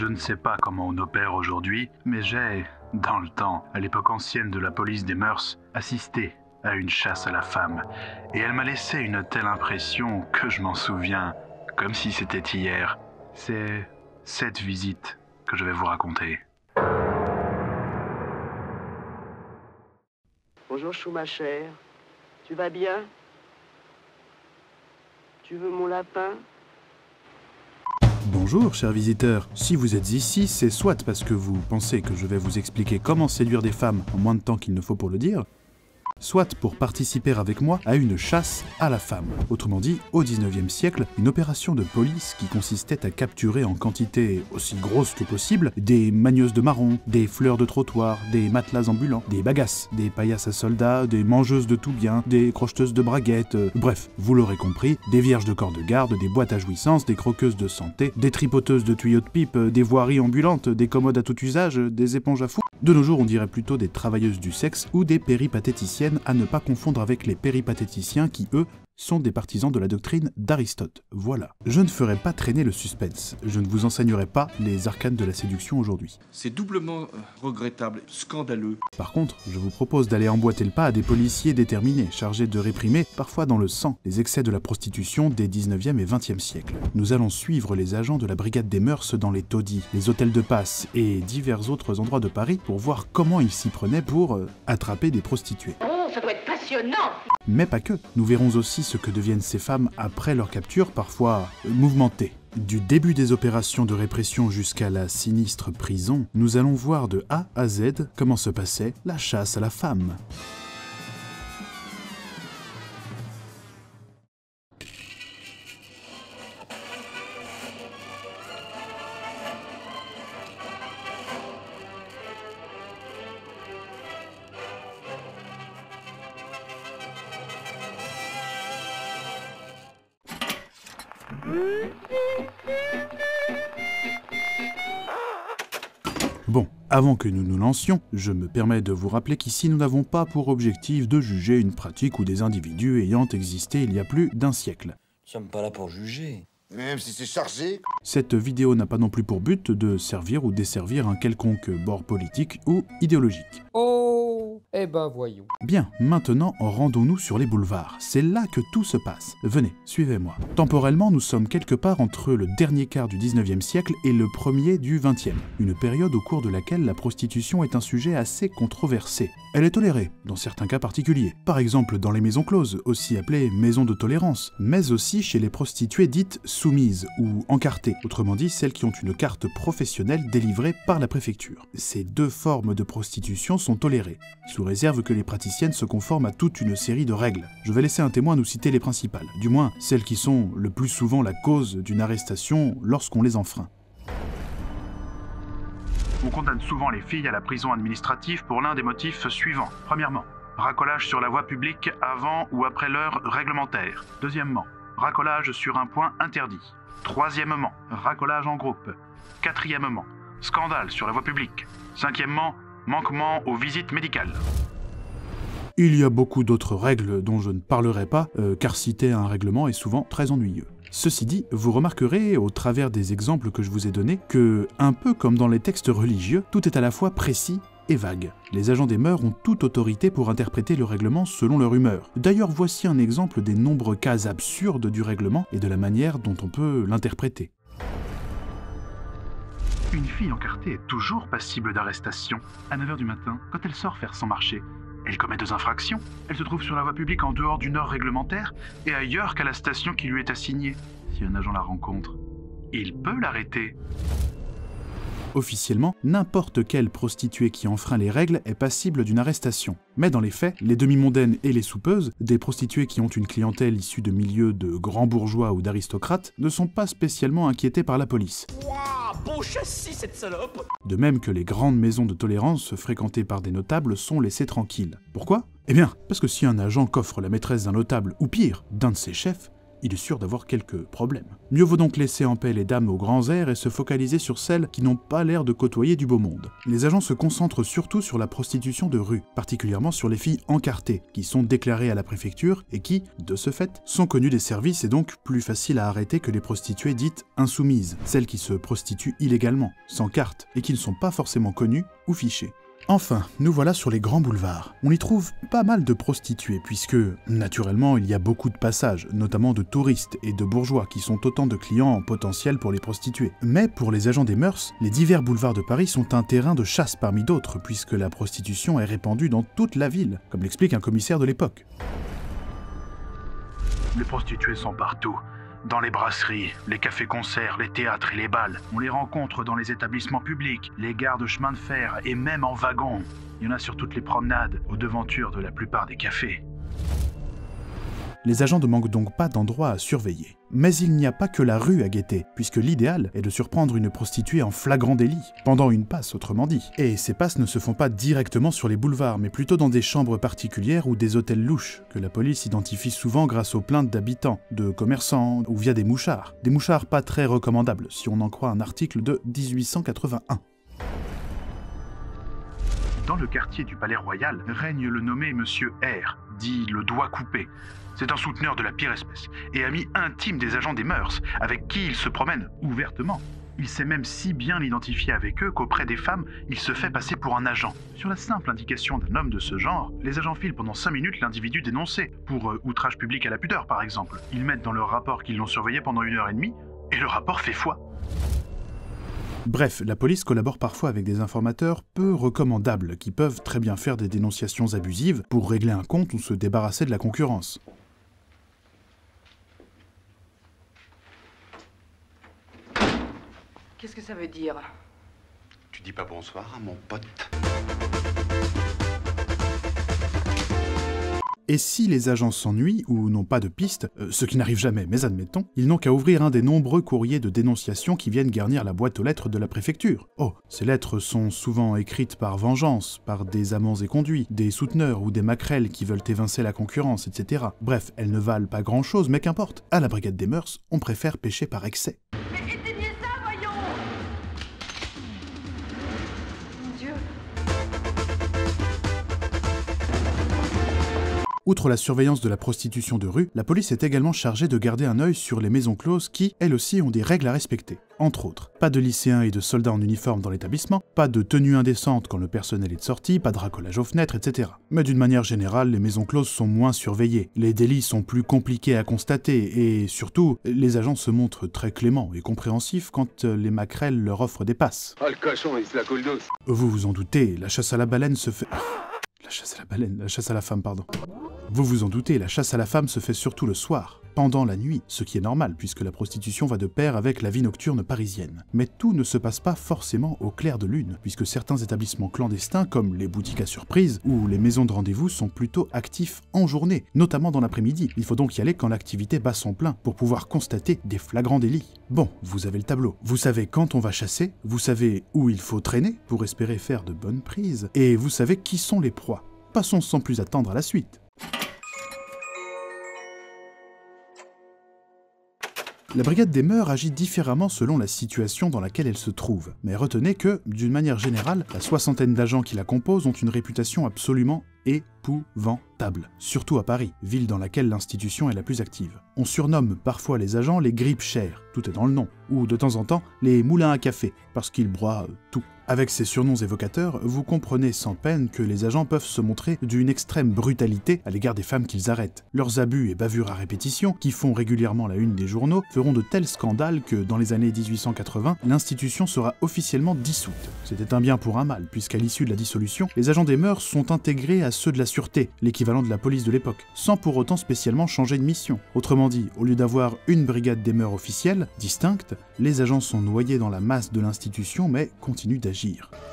Je ne sais pas comment on opère aujourd'hui, mais j'ai, dans le temps, à l'époque ancienne de la police des mœurs, assisté à une chasse à la femme. Et elle m'a laissé une telle impression que je m'en souviens, comme si c'était hier. C'est cette visite que je vais vous raconter. Bonjour Chou, ma chère. Tu vas bien? Tu veux mon lapin? Bonjour, chers visiteurs. Si vous êtes ici, c'est soit parce que vous pensez que je vais vous expliquer comment séduire des femmes en moins de temps qu'il ne faut pour le dire, soit pour participer avec moi à une chasse à la femme. Autrement dit, au 19e siècle, une opération de police qui consistait à capturer en quantité aussi grosse que possible des magneuses de marron, des fleurs de trottoir, des matelas ambulants, des bagasses, des paillasses à soldats, des mangeuses de tout bien, des crocheteuses de braguettes, bref, vous l'aurez compris, des vierges de corps de garde, des boîtes à jouissance, des croqueuses de santé, des tripoteuses de tuyaux de pipe, des voiries ambulantes, des commodes à tout usage, des éponges à fou. De nos jours, on dirait plutôt des travailleuses du sexe ou des péripatéticiennes, à ne pas confondre avec les péripatéticiens qui, eux, sont des partisans de la doctrine d'Aristote. Voilà. Je ne ferai pas traîner le suspense. Je ne vous enseignerai pas les arcanes de la séduction aujourd'hui. C'est doublement regrettable, scandaleux. Par contre, je vous propose d'aller emboîter le pas à des policiers déterminés, chargés de réprimer, parfois dans le sang, les excès de la prostitution des 19e et 20e siècles. Nous allons suivre les agents de la brigade des mœurs dans les taudis, les hôtels de passe et divers autres endroits de Paris pour voir comment ils s'y prenaient pour attraper des prostituées. Oh, ça doit être passionnant! Mais pas que. Nous verrons aussi ce que deviennent ces femmes après leur capture, parfois mouvementées. Du début des opérations de répression jusqu'à la sinistre prison, nous allons voir de A à Z comment se passait la chasse à la femme. Bon, avant que nous nous lancions, je me permets de vous rappeler qu'ici nous n'avons pas pour objectif de juger une pratique ou des individus ayant existé il y a plus d'un siècle. Nous sommes pas là pour juger. Même si c'est chargé. Cette vidéo n'a pas non plus pour but de servir ou desservir un quelconque bord politique ou idéologique. Oh, eh ben voyons. Bien, maintenant rendons-nous sur les boulevards. C'est là que tout se passe. Venez, suivez-moi. Temporellement, nous sommes quelque part entre le dernier quart du 19e siècle et le premier du 20e. Une période au cours de laquelle la prostitution est un sujet assez controversé. Elle est tolérée, dans certains cas particuliers. Par exemple dans les maisons closes, aussi appelées maisons de tolérance, mais aussi chez les prostituées dites soumises ou encartées, autrement dit celles qui ont une carte professionnelle délivrée par la préfecture. Ces deux formes de prostitution sont tolérées, sous réserve que les praticiennes se conforment à toute une série de règles. Je vais laisser un témoin nous citer les principales, du moins celles qui sont le plus souvent la cause d'une arrestation lorsqu'on les enfreint. On condamne souvent les filles à la prison administrative pour l'un des motifs suivants. Premièrement, racolage sur la voie publique avant ou après l'heure réglementaire. Deuxièmement, racolage sur un point interdit. Troisièmement, racolage en groupe. Quatrièmement, scandale sur la voie publique. Cinquièmement, manquement aux visites médicales. Il y a beaucoup d'autres règles dont je ne parlerai pas, car citer un règlement est souvent très ennuyeux. Ceci dit, vous remarquerez, au travers des exemples que je vous ai donnés, que, un peu comme dans les textes religieux, tout est à la fois précis et vague. Les agents des mœurs ont toute autorité pour interpréter le règlement selon leur humeur. D'ailleurs, voici un exemple des nombreux cas absurdes du règlement et de la manière dont on peut l'interpréter. Une fille encartée est toujours passible d'arrestation. À 9h du matin, quand elle sort faire son marché, elle commet 2 infractions. Elle se trouve sur la voie publique en dehors d'une heure réglementaire et ailleurs qu'à la station qui lui est assignée. Si un agent la rencontre, il peut l'arrêter. Officiellement, n'importe quelle prostituée qui enfreint les règles est passible d'une arrestation. Mais dans les faits, les demi-mondaines et les soupeuses, des prostituées qui ont une clientèle issue de milieux de grands bourgeois ou d'aristocrates, ne sont pas spécialement inquiétées par la police. Wouah, beau châssis cette salope! De même que les grandes maisons de tolérance fréquentées par des notables sont laissées tranquilles. Pourquoi? Eh bien, parce que si un agent coffre la maîtresse d'un notable, ou pire, d'un de ses chefs, il est sûr d'avoir quelques problèmes. Mieux vaut donc laisser en paix les dames aux grands airs et se focaliser sur celles qui n'ont pas l'air de côtoyer du beau monde. Les agents se concentrent surtout sur la prostitution de rue, particulièrement sur les filles encartées, qui sont déclarées à la préfecture et qui, de ce fait, sont connues des services et donc plus faciles à arrêter que les prostituées dites insoumises, celles qui se prostituent illégalement, sans carte, et qui ne sont pas forcément connues ou fichées. Enfin, nous voilà sur les grands boulevards. On y trouve pas mal de prostituées, puisque, naturellement, il y a beaucoup de passages, notamment de touristes et de bourgeois, qui sont autant de clients potentiels pour les prostituées. Mais pour les agents des mœurs, les divers boulevards de Paris sont un terrain de chasse parmi d'autres, puisque la prostitution est répandue dans toute la ville, comme l'explique un commissaire de l'époque. Les prostituées sont partout. Dans les brasseries, les cafés-concerts, les théâtres et les bals. On les rencontre dans les établissements publics, les gares de chemin de fer et même en wagon. Il y en a sur toutes les promenades, aux devantures de la plupart des cafés. Les agents ne manquent donc pas d'endroits à surveiller. Mais il n'y a pas que la rue à guetter, puisque l'idéal est de surprendre une prostituée en flagrant délit, pendant une passe autrement dit. Et ces passes ne se font pas directement sur les boulevards, mais plutôt dans des chambres particulières ou des hôtels louches, que la police identifie souvent grâce aux plaintes d'habitants, de commerçants ou via des mouchards. Des mouchards pas très recommandables, si on en croit un article de 1881. Dans le quartier du Palais Royal règne le nommé Monsieur R, dit le doigt coupé. C'est un souteneur de la pire espèce, et ami intime des agents des mœurs, avec qui il se promène ouvertement. Il sait même si bien l'identifier avec eux qu'auprès des femmes, il se fait passer pour un agent. Sur la simple indication d'un homme de ce genre, les agents filent pendant 5 minutes l'individu dénoncé, pour outrage public à la pudeur par exemple. Ils mettent dans leur rapport qu'ils l'ont surveillé pendant 1h30, et le rapport fait foi. Bref, la police collabore parfois avec des informateurs peu recommandables qui peuvent très bien faire des dénonciations abusives pour régler un compte ou se débarrasser de la concurrence. Qu'est-ce que ça veut dire? Tu dis pas bonsoir à mon pote? Et si les agents s'ennuient ou n'ont pas de piste, ce qui n'arrive jamais, mais admettons, ils n'ont qu'à ouvrir un des nombreux courriers de dénonciation qui viennent garnir la boîte aux lettres de la préfecture. Oh, ces lettres sont souvent écrites par vengeance, par des amants éconduits, des souteneurs ou des maquerelles qui veulent évincer la concurrence, etc. Bref, elles ne valent pas grand-chose, mais qu'importe. À la brigade des mœurs, on préfère pêcher par excès. Mais éteignez ça, voyons! Mon Dieu! Outre la surveillance de la prostitution de rue, la police est également chargée de garder un œil sur les maisons closes qui, elles aussi, ont des règles à respecter. Entre autres, pas de lycéens et de soldats en uniforme dans l'établissement, pas de tenue indécente quand le personnel est de sortie, pas de racolage aux fenêtres, etc. Mais d'une manière générale, les maisons closes sont moins surveillées, les délits sont plus compliqués à constater et surtout, les agents se montrent très cléments et compréhensifs quand les maquerelles leur offrent des passes. Oh, le cochon, il se la coule douce. Vous vous en doutez, la chasse à la baleine se fait... La chasse à la femme, pardon. Vous vous en doutez, la chasse à la femme se fait surtout le soir, pendant la nuit, ce qui est normal puisque la prostitution va de pair avec la vie nocturne parisienne. Mais tout ne se passe pas forcément au clair de lune, puisque certains établissements clandestins comme les boutiques à surprise ou les maisons de rendez-vous sont plutôt actifs en journée, notamment dans l'après-midi. Il faut donc y aller quand l'activité bat son plein pour pouvoir constater des flagrants délits. Bon, vous avez le tableau. Vous savez quand on va chasser, vous savez où il faut traîner pour espérer faire de bonnes prises, et vous savez qui sont les proies. Passons sans plus attendre à la suite. La brigade des mœurs agit différemment selon la situation dans laquelle elle se trouve, mais retenez que, d'une manière générale, la soixantaine d'agents qui la composent ont une réputation absolument épouvantable, surtout à Paris, ville dans laquelle l'institution est la plus active. On surnomme parfois les agents les grippe-chères, tout est dans le nom, ou de temps en temps les moulins à café, parce qu'ils broient tout. Avec ces surnoms évocateurs, vous comprenez sans peine que les agents peuvent se montrer d'une extrême brutalité à l'égard des femmes qu'ils arrêtent. Leurs abus et bavures à répétition, qui font régulièrement la une des journaux, feront de tels scandales que, dans les années 1880, l'institution sera officiellement dissoute. C'était un bien pour un mal, puisqu'à l'issue de la dissolution, les agents des mœurs sont intégrés à ceux de la sûreté, l'équivalent de la police de l'époque, sans pour autant spécialement changer de mission. Autrement dit, au lieu d'avoir une brigade des mœurs officielle, distincte, les agents sont noyés dans la masse de l'institution, mais continuent d'agir.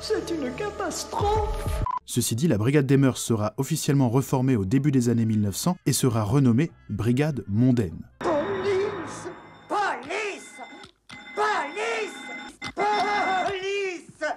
C'est une catastrophe. Ceci dit, la brigade des mœurs sera officiellement reformée au début des années 1900 et sera renommée brigade mondaine. Police! Police! Police! Police!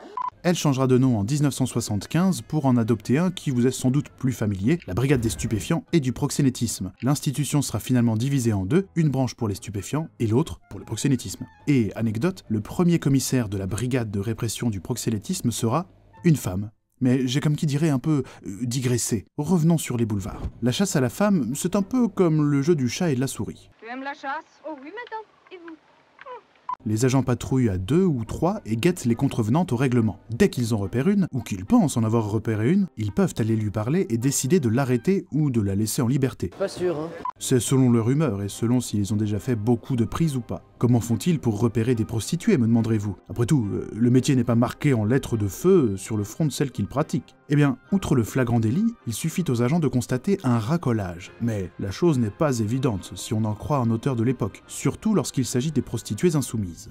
Elle changera de nom en 1975 pour en adopter un qui vous est sans doute plus familier, la Brigade des stupéfiants et du proxénétisme. L'institution sera finalement divisée en deux, une branche pour les stupéfiants et l'autre pour le proxénétisme. Et anecdote, le premier commissaire de la Brigade de répression du proxénétisme sera une femme. Mais j'ai comme qui dirait un peu digressé. Revenons sur les boulevards. La chasse à la femme, c'est un peu comme le jeu du chat et de la souris. Tu aimes la chasse? Oh oui, madame. Et vous? Les agents patrouillent à 2 ou 3 et guettent les contrevenantes au règlement. Dès qu'ils en repèrent une, ou qu'ils pensent en avoir repéré une, ils peuvent aller lui parler et décider de l'arrêter ou de la laisser en liberté. Pas sûr, hein. C'est selon leur humeur et selon s'ils ont déjà fait beaucoup de prises ou pas. Comment font-ils pour repérer des prostituées, me demanderez-vous? Après tout, le métier n'est pas marqué en lettres de feu sur le front de celles qu'ils pratiquent. Eh bien, outre le flagrant délit, il suffit aux agents de constater un racolage. Mais la chose n'est pas évidente, si on en croit un auteur de l'époque, surtout lorsqu'il s'agit des prostituées insoumises.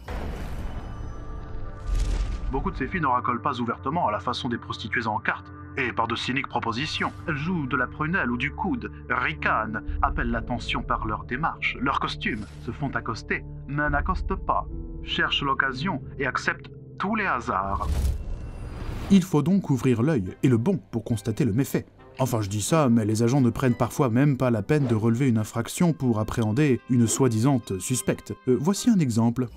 Beaucoup de ces filles ne racolent pas ouvertement à la façon des prostituées en carte, et par de cyniques propositions. Elles jouent de la prunelle ou du coude, ricanent, appellent l'attention par leur démarche, leur costume, se font accoster, mais n'accostent pas, cherchent l'occasion et acceptent tous les hasards. Il faut donc ouvrir l'œil, et le bon, pour constater le méfait. Enfin, je dis ça, mais les agents ne prennent parfois même pas la peine de relever une infraction pour appréhender une soi-disant suspecte. Voici un exemple.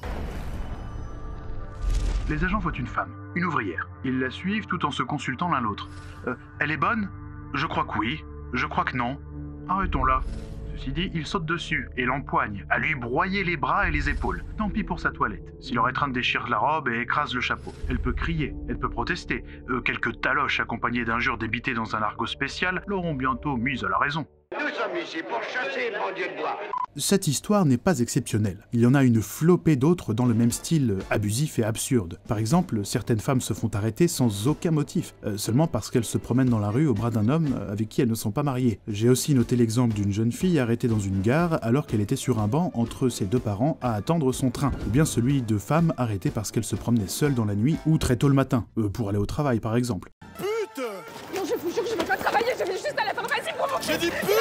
Les agents voient une femme, une ouvrière. Ils la suivent tout en se consultant l'un l'autre. Elle est bonne? Je crois que oui. Je crois que non. Arrêtons-la. Ceci dit, ils sautent dessus et l'empoignent, à lui broyer les bras et les épaules. Tant pis pour sa toilette. Si leur étreinte déchire la robe et écrase le chapeau. Elle peut crier, elle peut protester. Quelques taloches accompagnées d'injures débitées dans un argot spécial l'auront bientôt mise à la raison. Nous sommes ici pour chasser, mon Dieu de bois. Cette histoire n'est pas exceptionnelle. Il y en a une flopée d'autres dans le même style abusif et absurde. Par exemple, certaines femmes se font arrêter sans aucun motif, seulement parce qu'elles se promènent dans la rue au bras d'un homme avec qui elles ne sont pas mariées. J'ai aussi noté l'exemple d'une jeune fille arrêtée dans une gare alors qu'elle était sur un banc entre ses deux parents à attendre son train, ou bien celui de femmes arrêtées parce qu'elles se promenaient seules dans la nuit ou très tôt le matin, pour aller au travail par exemple. Non, je vous jure que je vais pas travailler, je vais juste à la pharmacie pour vous... J'ai dit pute!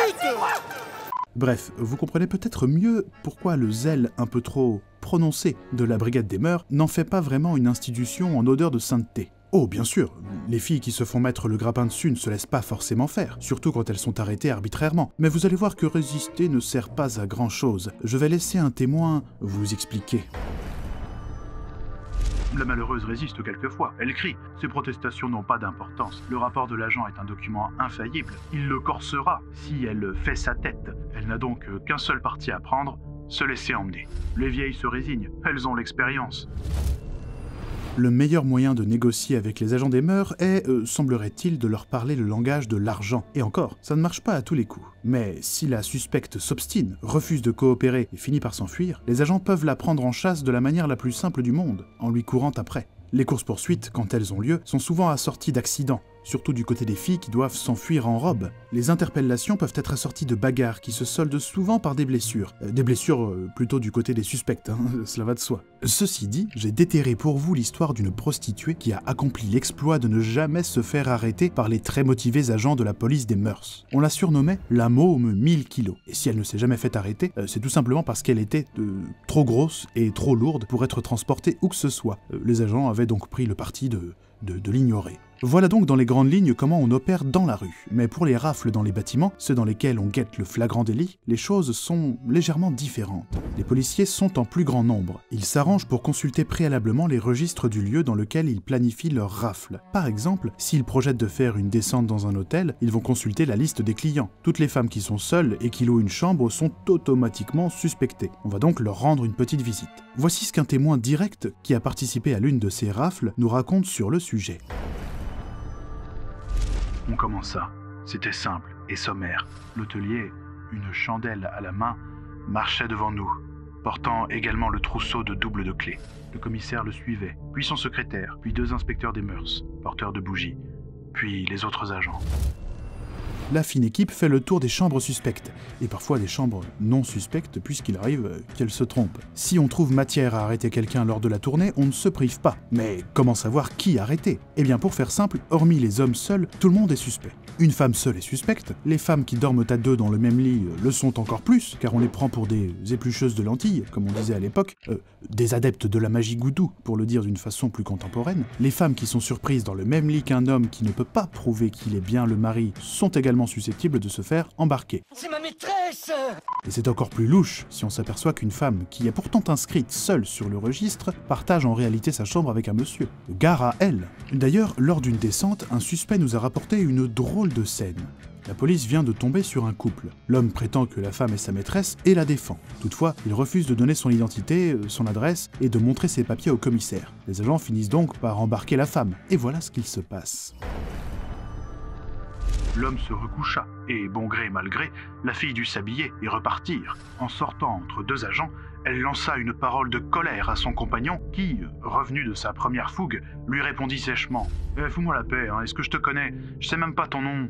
Bref, vous comprenez peut-être mieux pourquoi le zèle un peu trop prononcé de la Brigade des Mœurs n'en fait pas vraiment une institution en odeur de sainteté. Oh, bien sûr, les filles qui se font mettre le grappin dessus ne se laissent pas forcément faire, surtout quand elles sont arrêtées arbitrairement. Mais vous allez voir que résister ne sert pas à grand-chose. Je vais laisser un témoin vous expliquer. La malheureuse résiste quelquefois. Elle crie. Ses protestations n'ont pas d'importance. Le rapport de l'agent est un document infaillible. Il le corsera si elle fait sa tête. Elle n'a donc qu'un seul parti à prendre, se laisser emmener. Les vieilles se résignent. Elles ont l'expérience. Le meilleur moyen de négocier avec les agents des mœurs est, semblerait-il, de leur parler le langage de l'argent. Et encore, ça ne marche pas à tous les coups. Mais si la suspecte s'obstine, refuse de coopérer et finit par s'enfuir, les agents peuvent la prendre en chasse de la manière la plus simple du monde, en lui courant après. Les courses-poursuites, quand elles ont lieu, sont souvent assorties d'accidents, surtout du côté des filles qui doivent s'enfuir en robe. Les interpellations peuvent être assorties de bagarres qui se soldent souvent par des blessures. Des blessures plutôt du côté des suspects, hein, cela va de soi. Ceci dit, j'ai déterré pour vous l'histoire d'une prostituée qui a accompli l'exploit de ne jamais se faire arrêter par les très motivés agents de la police des mœurs. On la surnommait la môme 1000 kilos. Et si elle ne s'est jamais fait arrêter, c'est tout simplement parce qu'elle était trop grosse et trop lourde pour être transportée où que ce soit. Les agents avaient donc pris le parti de l'ignorer. Voilà donc dans les grandes lignes comment on opère dans la rue. Mais pour les rafles dans les bâtiments, ceux dans lesquels on guette le flagrant délit, les choses sont légèrement différentes. Les policiers sont en plus grand nombre. Ils s'arrangent pour consulter préalablement les registres du lieu dans lequel ils planifient leurs rafles. Par exemple, s'ils projettent de faire une descente dans un hôtel, ils vont consulter la liste des clients. Toutes les femmes qui sont seules et qui louent une chambre sont automatiquement suspectées. On va donc leur rendre une petite visite. Voici ce qu'un témoin direct, qui a participé à l'une de ces rafles, nous raconte sur le sujet. On commença. C'était simple et sommaire. L'hôtelier, une chandelle à la main, marchait devant nous, portant également le trousseau de double de clés. Le commissaire le suivait, puis son secrétaire, puis 2 inspecteurs des mœurs, porteurs de bougies, puis les autres agents. La fine équipe fait le tour des chambres suspectes, et parfois des chambres non suspectes puisqu'il arrive qu'elles se trompent. Si on trouve matière à arrêter quelqu'un lors de la tournée, on ne se prive pas. Mais comment savoir qui arrêter? Eh bien pour faire simple, hormis les hommes seuls, tout le monde est suspect. Une femme seule est suspecte, les femmes qui dorment à deux dans le même lit le sont encore plus, car on les prend pour des éplucheuses de lentilles, comme on disait à l'époque, des adeptes de la magie goudou, pour le dire d'une façon plus contemporaine. Les femmes qui sont surprises dans le même lit qu'un homme qui ne peut pas prouver qu'il est bien le mari sont également susceptibles de se faire embarquer. C'est ma maîtresse! Et c'est encore plus louche si on s'aperçoit qu'une femme, qui est pourtant inscrite seule sur le registre, partage en réalité sa chambre avec un monsieur. Gare à elle. D'ailleurs, lors d'une descente, un suspect nous a rapporté une drôle de scène. La police vient de tomber sur un couple. L'homme prétend que la femme est sa maîtresse et la défend. Toutefois, il refuse de donner son identité, son adresse et de montrer ses papiers au commissaire. Les agents finissent donc par embarquer la femme. Et voilà ce qu'il se passe. L'homme se recoucha, et bon gré mal gré, la fille dut s'habiller et repartir. En sortant entre deux agents, elle lança une parole de colère à son compagnon qui, revenu de sa première fougue, lui répondit sèchement « Fous-moi la paix, hein, est-ce que je te connais? Je sais même pas ton nom !»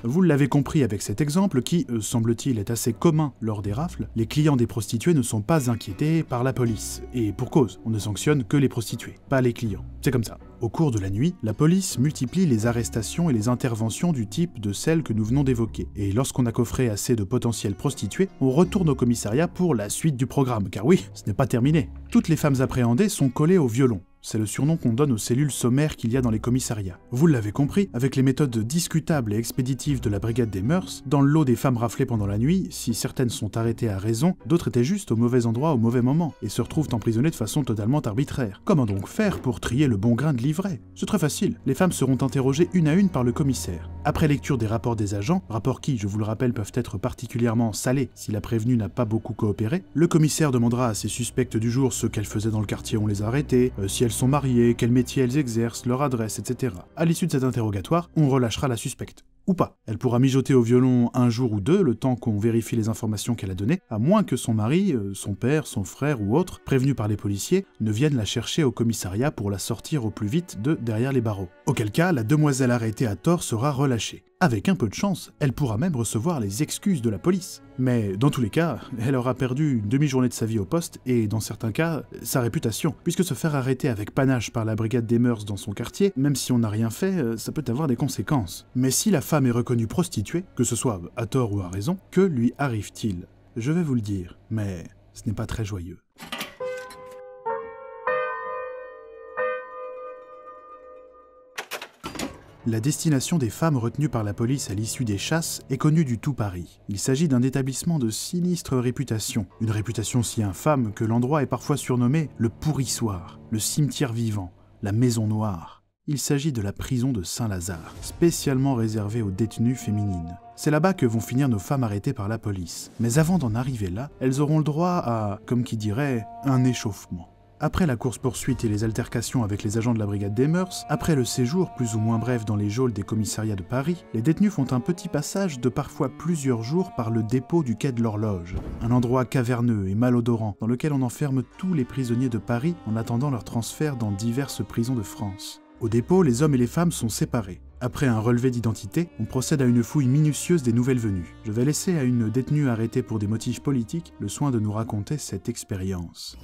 Vous l'avez compris avec cet exemple qui, semble-t-il, est assez commun lors des rafles, les clients des prostituées ne sont pas inquiétés par la police. Et pour cause, on ne sanctionne que les prostituées, pas les clients. C'est comme ça. Au cours de la nuit, la police multiplie les arrestations et les interventions du type de celles que nous venons d'évoquer. Et lorsqu'on a coffré assez de potentielles prostituées, on retourne au commissariat pour la suite du programme, car oui, ce n'est pas terminé. Toutes les femmes appréhendées sont collées au violon. C'est le surnom qu'on donne aux cellules sommaires qu'il y a dans les commissariats. Vous l'avez compris, avec les méthodes discutables et expéditives de la brigade des mœurs, dans le lot des femmes raflées pendant la nuit, si certaines sont arrêtées à raison, d'autres étaient juste au mauvais endroit au mauvais moment, et se retrouvent emprisonnées de façon totalement arbitraire. Comment donc faire pour trier le bon grain de l'ivraie? C'est très facile, les femmes seront interrogées une à une par le commissaire. Après lecture des rapports des agents, rapports qui, je vous le rappelle, peuvent être particulièrement salés si la prévenue n'a pas beaucoup coopéré, le commissaire demandera à ses suspectes du jour ce qu'elles faisaient dans le quartier où on les a arrêtées, si elles sont mariées, quel métier elles exercent, leur adresse, etc. À l'issue de cet interrogatoire, on relâchera la suspecte. Ou pas. Elle pourra mijoter au violon un jour ou deux, le temps qu'on vérifie les informations qu'elle a données, à moins que son mari, son père, son frère ou autre, prévenus par les policiers, ne viennent la chercher au commissariat pour la sortir au plus vite de derrière les barreaux. Auquel cas, la demoiselle arrêtée à tort sera relâchée. Avec un peu de chance, elle pourra même recevoir les excuses de la police. Mais dans tous les cas, elle aura perdu une demi-journée de sa vie au poste et, dans certains cas, sa réputation. Puisque se faire arrêter avec panache par la brigade des mœurs dans son quartier, même si on n'a rien fait, ça peut avoir des conséquences. Mais si la femme est reconnue prostituée, que ce soit à tort ou à raison, que lui arrive-t-il? Je vais vous le dire, mais ce n'est pas très joyeux. La destination des femmes retenues par la police à l'issue des chasses est connue du tout Paris. Il s'agit d'un établissement de sinistre réputation, une réputation si infâme que l'endroit est parfois surnommé le pourrissoir, le cimetière vivant, la maison noire. Il s'agit de la prison de Saint-Lazare, spécialement réservée aux détenues féminines. C'est là-bas que vont finir nos femmes arrêtées par la police. Mais avant d'en arriver là, elles auront le droit à, comme qui dirait, un échauffement. Après la course-poursuite et les altercations avec les agents de la brigade des mœurs, après le séjour plus ou moins bref dans les geôles des commissariats de Paris, les détenus font un petit passage de parfois plusieurs jours par le dépôt du quai de l'Horloge, un endroit caverneux et malodorant dans lequel on enferme tous les prisonniers de Paris en attendant leur transfert dans diverses prisons de France. Au dépôt, les hommes et les femmes sont séparés. Après un relevé d'identité, on procède à une fouille minutieuse des nouvelles venues. Je vais laisser à une détenue arrêtée pour des motifs politiques le soin de nous raconter cette expérience.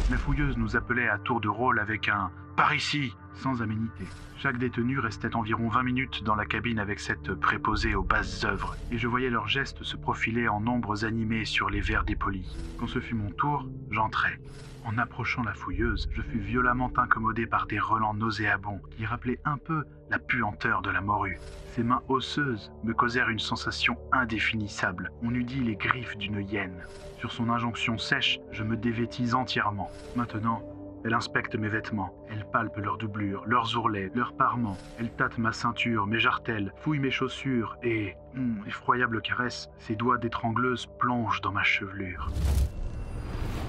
La fouilleuse nous appelait à tour de rôle avec un « par ici » sans aménité. Chaque détenu restait environ 20 minutes dans la cabine avec cette préposée aux basses œuvres, et je voyais leurs gestes se profiler en ombres animées sur les verres dépolis. Quand ce fut mon tour, j'entrai. En approchant la fouilleuse, je fus violemment incommodé par des relents nauséabonds qui rappelaient un peu la puanteur de la morue. Ses mains osseuses me causèrent une sensation indéfinissable. On eût dit les griffes d'une hyène. Sur son injonction sèche, je me dévêtis entièrement. Maintenant, elle inspecte mes vêtements. Elle palpe leurs doublures, leurs ourlets, leurs parements. Elle tâte ma ceinture, mes jartelles, fouille mes chaussures et, effroyable caresse, ses doigts d'étrangleuse plongent dans ma chevelure.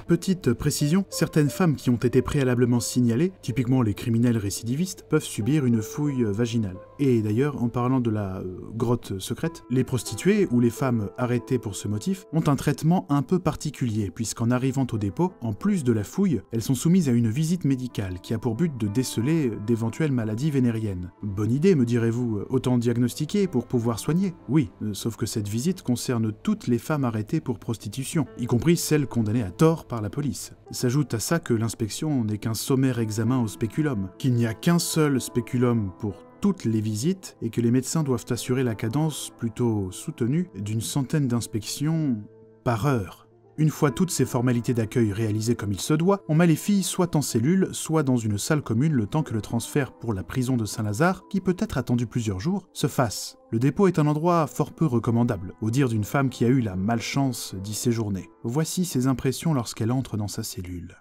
Petite précision, certaines femmes qui ont été préalablement signalées, typiquement les criminels récidivistes, peuvent subir une fouille vaginale. Et d'ailleurs, en parlant de la grotte secrète, les prostituées ou les femmes arrêtées pour ce motif ont un traitement un peu particulier, puisqu'en arrivant au dépôt, en plus de la fouille, elles sont soumises à une visite médicale qui a pour but de déceler d'éventuelles maladies vénériennes. Bonne idée, me direz-vous, autant diagnostiquer pour pouvoir soigner. Oui, sauf que cette visite concerne toutes les femmes arrêtées pour prostitution, y compris celles condamnées à tort par la police. S'ajoute à ça que l'inspection n'est qu'un sommaire examen au spéculum, qu'il n'y a qu'un seul spéculum pour toutes les visites et que les médecins doivent assurer la cadence plutôt soutenue d'une centaine d'inspections par heure. Une fois toutes ces formalités d'accueil réalisées comme il se doit, on met les filles soit en cellule, soit dans une salle commune le temps que le transfert pour la prison de Saint-Lazare, qui peut être attendu plusieurs jours, se fasse. Le dépôt est un endroit fort peu recommandable, au dire d'une femme qui a eu la malchance d'y séjourner. Voici ses impressions lorsqu'elle entre dans sa cellule.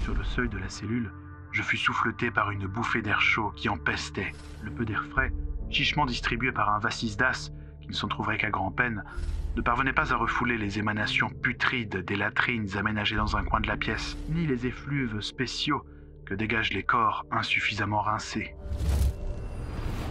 Sur le seuil de la cellule, je fus souffleté par une bouffée d'air chaud qui empestait. Le peu d'air frais, chichement distribué par un vasisdas, qui ne s'en trouverait qu'à grand-peine, ne parvenait pas à refouler les émanations putrides des latrines aménagées dans un coin de la pièce, ni les effluves spéciaux que dégagent les corps insuffisamment rincés.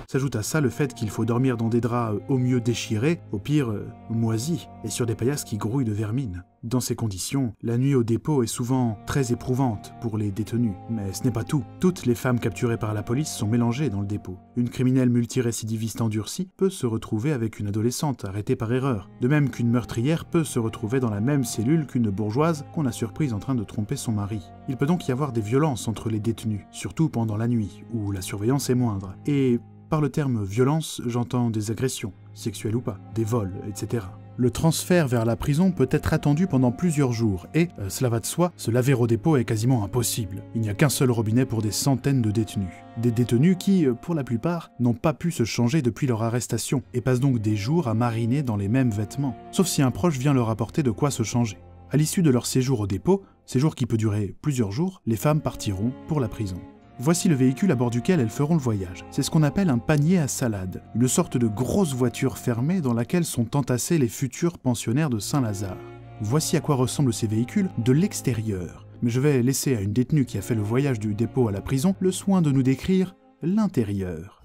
S'ajoute à ça le fait qu'il faut dormir dans des draps au mieux déchirés, au pire moisis, et sur des paillasses qui grouillent de vermine. Dans ces conditions, la nuit au dépôt est souvent très éprouvante pour les détenus. Mais ce n'est pas tout. Toutes les femmes capturées par la police sont mélangées dans le dépôt. Une criminelle multirécidiviste endurcie peut se retrouver avec une adolescente arrêtée par erreur, de même qu'une meurtrière peut se retrouver dans la même cellule qu'une bourgeoise qu'on a surprise en train de tromper son mari. Il peut donc y avoir des violences entre les détenus, surtout pendant la nuit, où la surveillance est moindre. Et par le terme violence, j'entends des agressions, sexuelles ou pas, des vols, etc. Le transfert vers la prison peut être attendu pendant plusieurs jours et, cela va de soi, se laver au dépôt est quasiment impossible. Il n'y a qu'un seul robinet pour des centaines de détenus. Des détenus qui, pour la plupart, n'ont pas pu se changer depuis leur arrestation et passent donc des jours à mariner dans les mêmes vêtements, sauf si un proche vient leur apporter de quoi se changer. À l'issue de leur séjour au dépôt, séjour qui peut durer plusieurs jours, les femmes partiront pour la prison. Voici le véhicule à bord duquel elles feront le voyage. C'est ce qu'on appelle un panier à salade, une sorte de grosse voiture fermée dans laquelle sont entassés les futurs pensionnaires de Saint-Lazare. Voici à quoi ressemblent ces véhicules de l'extérieur. Mais je vais laisser à une détenue qui a fait le voyage du dépôt à la prison le soin de nous décrire l'intérieur.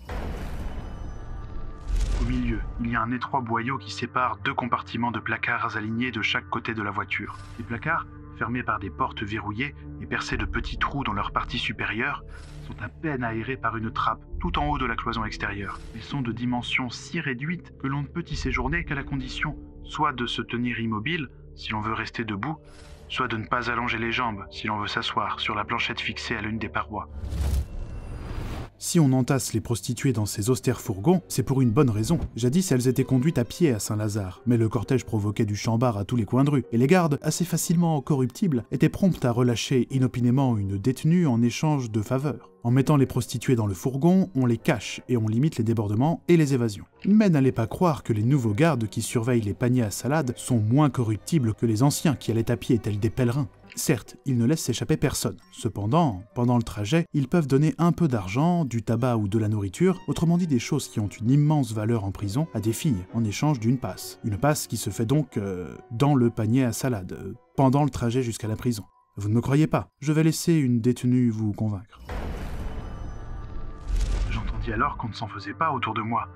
Au milieu, il y a un étroit boyau qui sépare deux compartiments de placards alignés de chaque côté de la voiture. Les placards, fermés par des portes verrouillées et percés de petits trous dans leur partie supérieure, sont à peine aérés par une trappe tout en haut de la cloison extérieure. Ils sont de dimensions si réduites que l'on ne peut y séjourner qu'à la condition soit de se tenir immobile si l'on veut rester debout, soit de ne pas allonger les jambes si l'on veut s'asseoir sur la planchette fixée à l'une des parois. Si on entasse les prostituées dans ces austères fourgons, c'est pour une bonne raison. Jadis, elles étaient conduites à pied à Saint-Lazare, mais le cortège provoquait du chambard à tous les coins de rue, et les gardes, assez facilement corruptibles, étaient promptes à relâcher inopinément une détenue en échange de faveurs. En mettant les prostituées dans le fourgon, on les cache et on limite les débordements et les évasions. Mais n'allez pas croire que les nouveaux gardes qui surveillent les paniers à salade sont moins corruptibles que les anciens qui allaient à pied tels des pèlerins. Certes, ils ne laissent s'échapper personne. Cependant, pendant le trajet, ils peuvent donner un peu d'argent, du tabac ou de la nourriture, autrement dit des choses qui ont une immense valeur en prison, à des filles, en échange d'une passe. Une passe qui se fait donc dans le panier à salade, pendant le trajet jusqu'à la prison. Vous ne me croyez pas, je vais laisser une détenue vous convaincre. J'entendis alors qu'on ne s'en faisait pas autour de moi.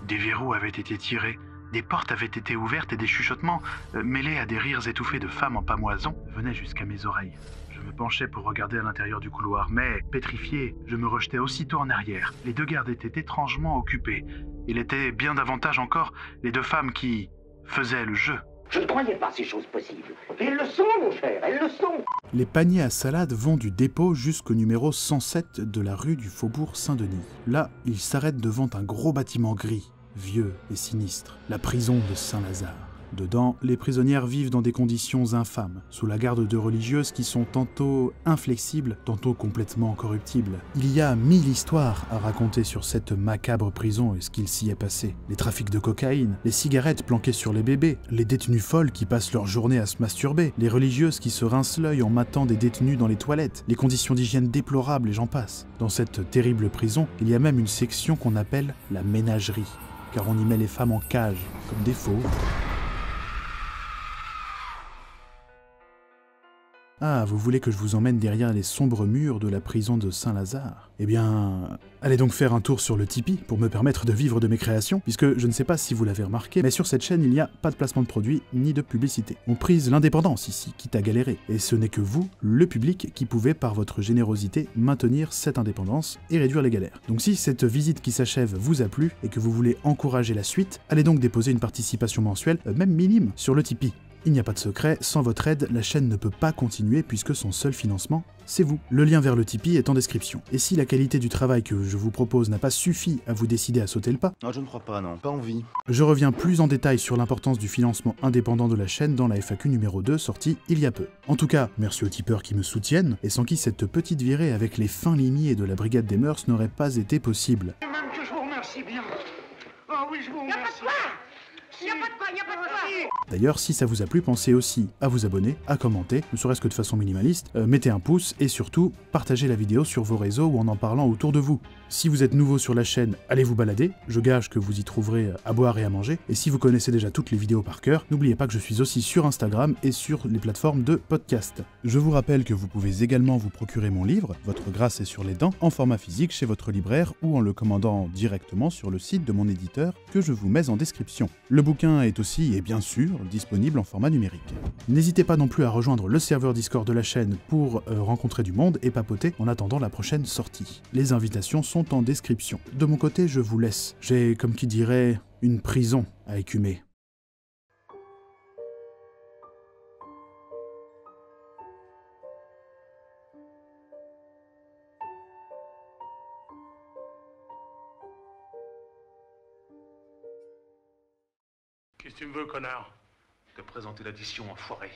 Des verrous avaient été tirés. Des portes avaient été ouvertes et des chuchotements, mêlés à des rires étouffés de femmes en pamoison, venaient jusqu'à mes oreilles. Je me penchais pour regarder à l'intérieur du couloir, mais, pétrifié, je me rejetais aussitôt en arrière. Les deux gardes étaient étrangement occupés. Il était bien davantage encore les deux femmes qui faisaient le jeu. Je ne croyais pas ces choses possibles. Et elles le sont, mon cher, elles le sont. Les paniers à salade vont du dépôt jusqu'au numéro 107 de la rue du Faubourg Saint-Denis. Là, ils s'arrêtent devant un gros bâtiment gris, vieux et sinistre, la prison de Saint-Lazare. Dedans, les prisonnières vivent dans des conditions infâmes, sous la garde de religieuses qui sont tantôt inflexibles, tantôt complètement corruptibles. Il y a 1000 histoires à raconter sur cette macabre prison et ce qu'il s'y est passé. Les trafics de cocaïne, les cigarettes planquées sur les bébés, les détenues folles qui passent leur journée à se masturber, les religieuses qui se rincent l'œil en matant des détenus dans les toilettes, les conditions d'hygiène déplorables et j'en passe. Dans cette terrible prison, il y a même une section qu'on appelle la ménagerie, car on y met les femmes en cage, comme des fauves. Ah, vous voulez que je vous emmène derrière les sombres murs de la prison de Saint-Lazare? Eh bien, allez donc faire un tour sur le Tipeee pour me permettre de vivre de mes créations, puisque je ne sais pas si vous l'avez remarqué, mais sur cette chaîne, il n'y a pas de placement de produits ni de publicité. On prise l'indépendance ici, quitte à galérer, et ce n'est que vous, le public, qui pouvez par votre générosité maintenir cette indépendance et réduire les galères. Donc si cette visite qui s'achève vous a plu et que vous voulez encourager la suite, allez donc déposer une participation mensuelle, même minime, sur le Tipeee. Il n'y a pas de secret, sans votre aide, la chaîne ne peut pas continuer puisque son seul financement, c'est vous. Le lien vers le Tipeee est en description. Et si la qualité du travail que je vous propose n'a pas suffi à vous décider à sauter le pas, non, je ne crois pas, non, pas envie. Je reviens plus en détail sur l'importance du financement indépendant de la chaîne dans la FAQ numéro 2 sortie il y a peu. En tout cas, merci aux tipeurs qui me soutiennent, et sans qui cette petite virée avec les fins limiers de la Brigade des Mœurs n'aurait pas été possible. Et même que je vous remercie bien. Ah oui, je vous remercie. Y a pas de quoi, y a pas de quoi. D'ailleurs, si ça vous a plu, pensez aussi à vous abonner, à commenter, ne serait-ce que de façon minimaliste, mettez un pouce et surtout, partagez la vidéo sur vos réseaux ou en parlant autour de vous. Si vous êtes nouveau sur la chaîne, allez vous balader, je gage que vous y trouverez à boire et à manger, et si vous connaissez déjà toutes les vidéos par cœur, n'oubliez pas que je suis aussi sur Instagram et sur les plateformes de podcast. Je vous rappelle que vous pouvez également vous procurer mon livre, Votre grâce est sur les dents, en format physique chez votre libraire ou en le commandant directement sur le site de mon éditeur que je vous mets en description. Le bouquin est aussi, et bien sûr, disponible en format numérique. N'hésitez pas non plus à rejoindre le serveur Discord de la chaîne pour rencontrer du monde et papoter en attendant la prochaine sortie. Les invitations sont en description. De mon côté, je vous laisse. J'ai, comme qui dirait, une prison à écumer. Qu'est-ce que tu me veux, connard? Te présenter l'addition, enfoiré.